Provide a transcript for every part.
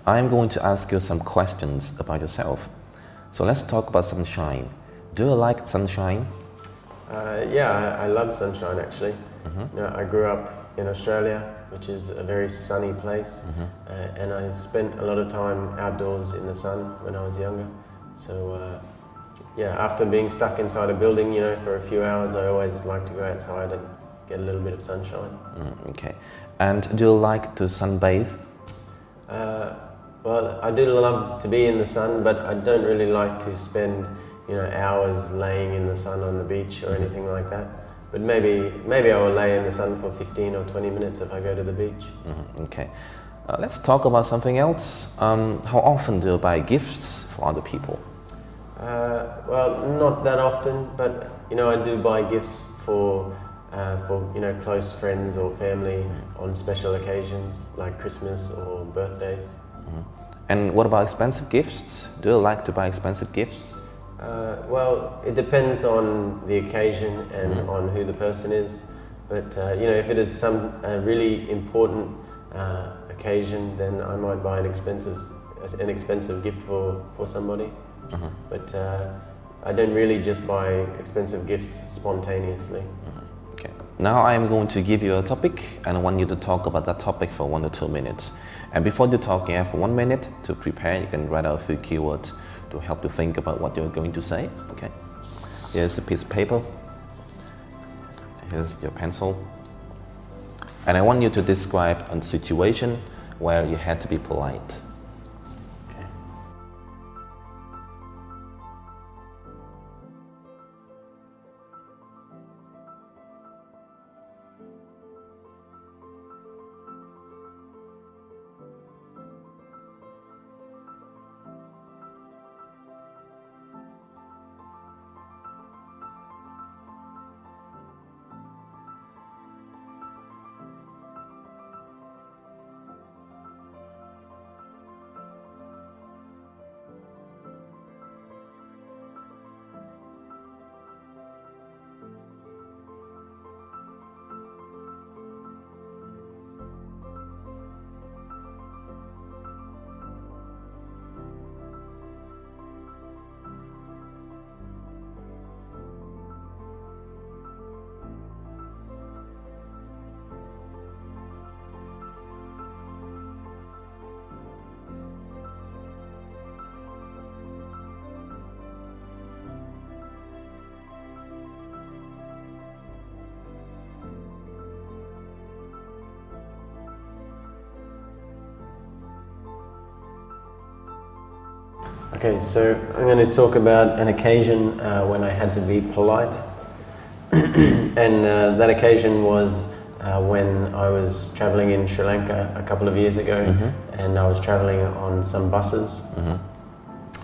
I'm going to ask you some questions about yourself. So let's talk about sunshine. Do you like sunshine? Yeah, I love sunshine actually. You know, I grew up in Australia, which is a very sunny place, and I spent a lot of time outdoors in the sun when I was younger. So yeah, after being stuck inside a building, you know, for a few hours, I always like to go outside and get a little bit of sunshine. Okay. And do you like to sunbathe? Well, I do love to be in the sun, but I don't really like to spend, you know, hours laying in the sun on the beach or anything like that. But maybe I will lay in the sun for 15 or 20 minutes if I go to the beach. Okay. Let's talk about something else. How often do you buy gifts for other people? Well, not that often, but you know, I do buy gifts for you know, close friends or family on special occasions like Christmas or birthdays. And what about expensive gifts? Do you like to buy expensive gifts? Well, it depends on the occasion and on who the person is. But you know, if it is some really important occasion, then I might buy an expensive gift for somebody. But I don't really just buy expensive gifts spontaneously. Okay. Now I am going to give you a topic and I want you to talk about that topic for 1 to 2 minutes. And before you talk, you have 1 minute to prepare. You can write out a few keywords to help you think about what you're going to say. Okay. Here's the piece of paper. Here's your pencil. And I want you to describe a situation where you had to be polite. Okay, so I'm going to talk about an occasion when I had to be polite. And that occasion was when I was traveling in Sri Lanka a couple of years ago, and I was traveling on some buses.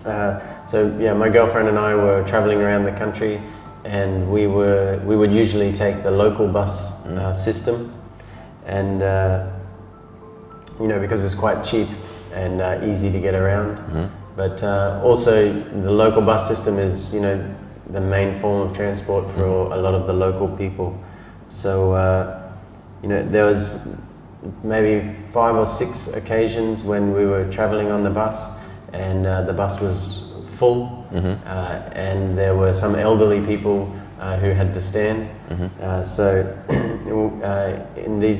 So yeah, my girlfriend and I were traveling around the country, and we would usually take the local bus system, and you know, because it's quite cheap and easy to get around. But also the local bus system is, you know, the main form of transport for a lot of the local people. So you know, there was maybe 5 or 6 occasions when we were traveling on the bus, and the bus was full, and there were some elderly people who had to stand. So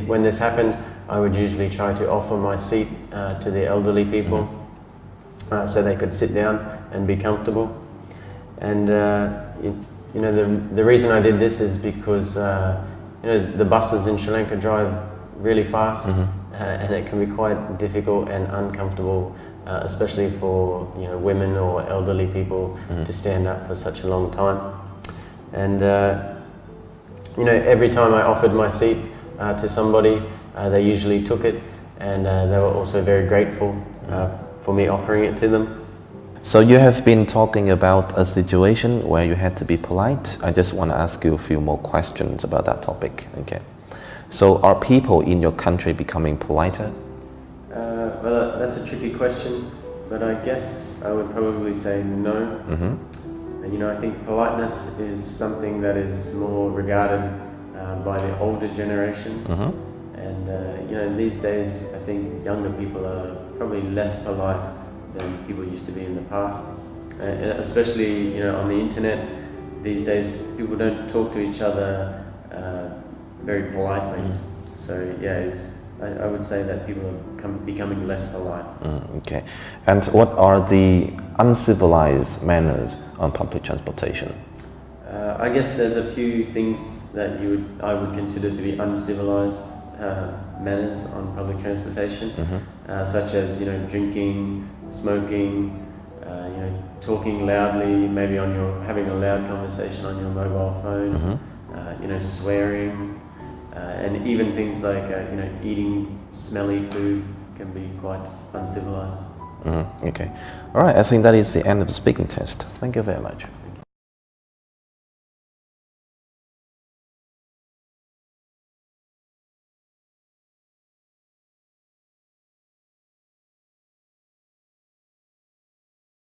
when this happened, I would usually try to offer my seat to the elderly people. So they could sit down and be comfortable. And you know, the reason I did this is because you know, the buses in Sri Lanka drive really fast, and it can be quite difficult and uncomfortable, especially for, you know, women or elderly people to stand up for such a long time. And you know, every time I offered my seat to somebody, they usually took it, and they were also very grateful for me offering it to them. So you have been talking about a situation where you had to be polite. I just want to ask you a few more questions about that topic. Okay. So are people in your country becoming politer? Well, that's a tricky question, but I guess I would probably say no. You know, I think politeness is something that is more regarded by the older generations. And you know, these days I think younger people are probably less polite than people used to be in the past. And especially, on the internet these days, people don't talk to each other very politely. So yeah, I would say that people are becoming less polite. Okay. And what are the uncivilized manners on public transportation? I guess there's a few things that I would consider to be uncivilized manners on public transportation, such as drinking, smoking, talking loudly, maybe having a loud conversation on your mobile phone, swearing, and even things like eating smelly food can be quite uncivilized. Okay. All right. I think that is the end of the speaking test. Thank you very much.